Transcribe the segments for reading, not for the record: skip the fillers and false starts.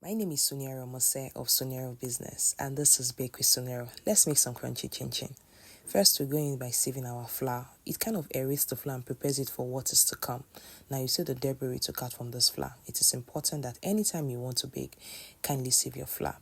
My name is Sunero Mose of Sunero Business, and this is Bake with Sunero. Let's make some crunchy chinchin. First, we're going by sieving our flour. It kind of aerates the flour and prepares it for what is to come. Now, you see the debris we took out from this flour. It is important that anytime you want to bake, kindly sieve your flour.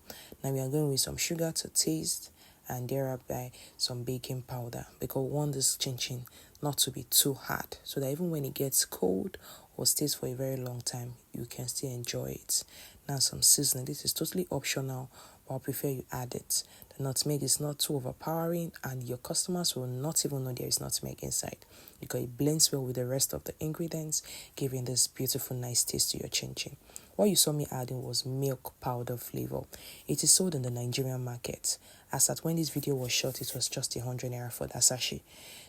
Now, we are going with some sugar to taste and thereby some baking powder because we want this chinchin not to be too hard so that even when it gets cold or stays for a very long time, you can still enjoy it. Now some seasoning. This is totally optional, but I prefer you add it. The nutmeg is not too overpowering and your customers will not even know there is nutmeg inside because it blends well with the rest of the ingredients, giving this beautiful nice taste to your chinchin. What you saw me adding was milk powder flavor. It is sold in the Nigerian market. As at when this video was shot, it was just 100 naira for that sachet.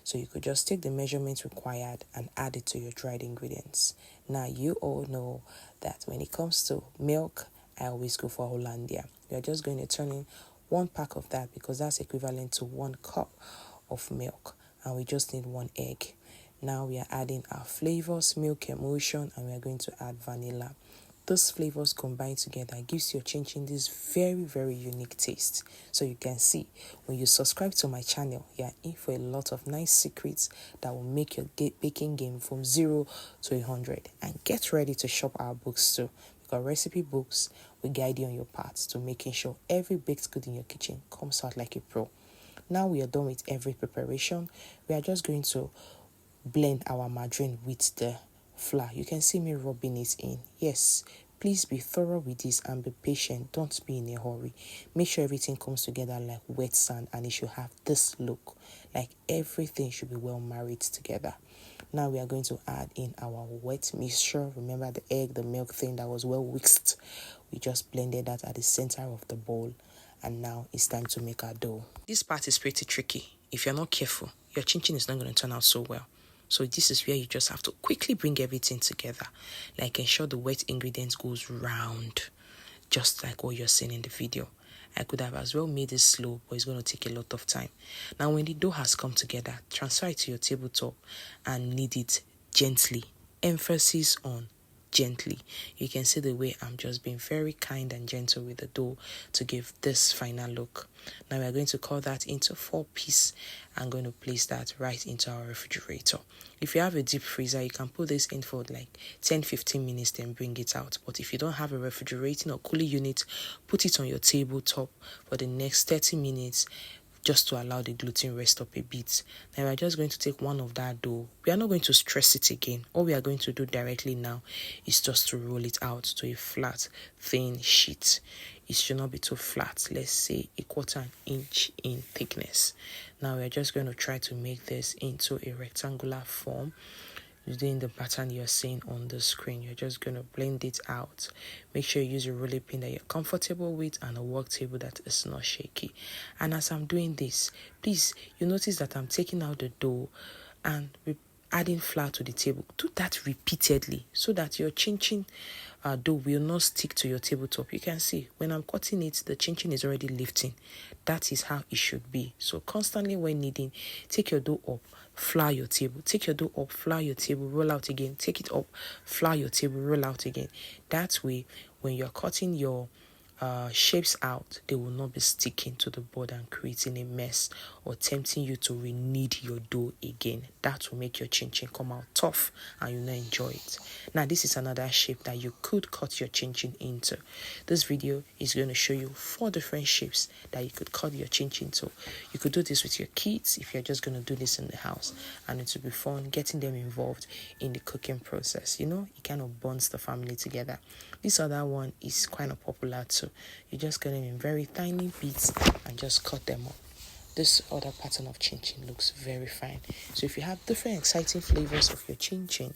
So you could just take the measurements required and add it to your dried ingredients. Now you all know that when it comes to milk, I always go for Hollandia. We are just going to turn in 1 pack of that because that's equivalent to 1 cup of milk. And we just need 1 egg. Now we are adding our flavors, milk emulsion, and we are going to add vanilla. Those flavors combined together gives your chinchin this very, very unique taste. So you can see when you subscribe to my channel, you are in for a lot of nice secrets that will make your baking game from 0 to 100. And get ready to shop our books too, because recipe books will guide you on your path to making sure every baked good in your kitchen comes out like a pro. Now we are done with every preparation. We are just going to blend our margarine with the flour. You can see me rubbing it in. Yes, please be thorough with this and be patient. Don't be in a hurry. Make sure everything comes together like wet sand and it should have this look. Like everything should be well married together. Now we are going to add in our wet mixture. Remember the egg, the milk thing that was well whisked. We just blended that at the center of the bowl. And now it's time to make our dough. This part is pretty tricky. If you're not careful, your chinchin is not going to turn out so well. So this is where you just have to quickly bring everything together. Like ensure the wet ingredients goes round. Just like what you're seeing in the video. I could have as well made it slow, but it's going to take a lot of time. Now when the dough has come together, transfer it to your tabletop and knead it gently. Emphasis on gently. You can see the way I'm just being very kind and gentle with the dough to give this final look. Now we are going to cut that into 4 pieces. I'm going to place that right into our refrigerator. If you have a deep freezer, you can put this in for like 10-15 minutes, then bring it out. But if you don't have a refrigerating or cooling unit, put it on your tabletop for the next 30 minutes just to allow the gluten rest up a bit. Now we are just going to take one of that dough. We are not going to stress it again. All we are going to do directly now is just to roll it out to a flat, thin sheet. It should not be too flat. Let's say 1/4 inch in thickness. Now we are just going to try to make this into a rectangular form. Using the pattern you're seeing on the screen, you're just going to blend it out. Make sure you use a rolling pin that you're comfortable with and a work table that is not shaky. And as I'm doing this, please, you notice that I'm taking out the dough and adding flour to the table. Do that repeatedly so that your chinchin dough will not stick to your tabletop. You can see when I'm cutting it, the chinchin is already lifting. That is how it should be. So constantly when kneading, take your dough up, flour your table. Take your dough up, flour your table, roll out again. Take it up, flour your table, roll out again. That way, when you're cutting your shapes out, they will not be sticking to the board and creating a mess or tempting you to re-knead your dough again. That will make your chinchin come out tough and you'll not enjoy it. Now this is another shape that you could cut your chinchin into. This video is going to show you 4 different shapes that you could cut your chinchin to. You could do this with your kids if you're just going to do this in the house, and it will be fun getting them involved in the cooking process. You know, it kind of bonds the family together. This other one is kind of popular too. You just get them in very tiny bits and just cut them up. This other pattern of chinchin looks very fine. So if you have different exciting flavors of your chinchin,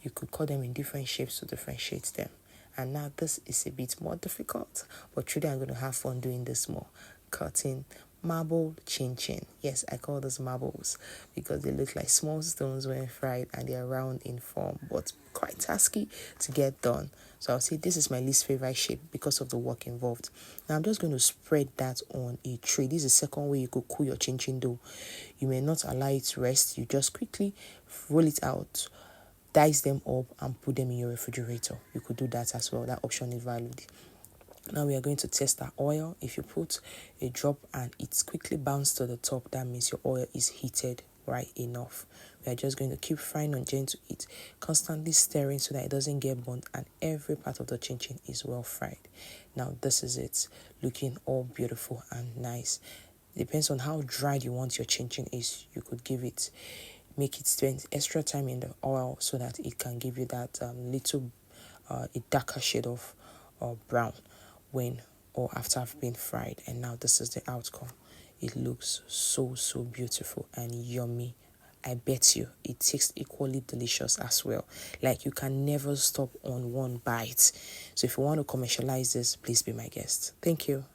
you could cut them in different shapes to differentiate them. And now this is a bit more difficult, but truly I'm going to have fun doing this more. Cutting marble chinchin. Yes, I call those marbles because they look like small stones when fried and they are round in form, but quite tasky to get done. So I'll say this is my least favorite shape because of the work involved. Now I'm just going to spread that on a tray. This is the second way you could cool your chinchin dough. You may not allow it to rest. You just quickly roll it out, dice them up and put them in your refrigerator. You could do that as well. That option is valid. Now we are going to test our oil. If you put a drop and it's quickly bounced to the top, that means your oil is heated right enough. We are just going to keep frying on gentle heat, constantly stirring so that it doesn't get burnt and every part of the chinchin is well fried. Now this is it, looking all beautiful and nice. Depends on how dried you want your chinchin is. You could make it spend extra time in the oil so that it can give you that a darker shade of brown when or after I've been fried. And now this is the outcome. It looks so beautiful and yummy. I bet you it tastes equally delicious as well. Like you can never stop on one bite. So if you want to commercialize this, please be my guest. Thank you.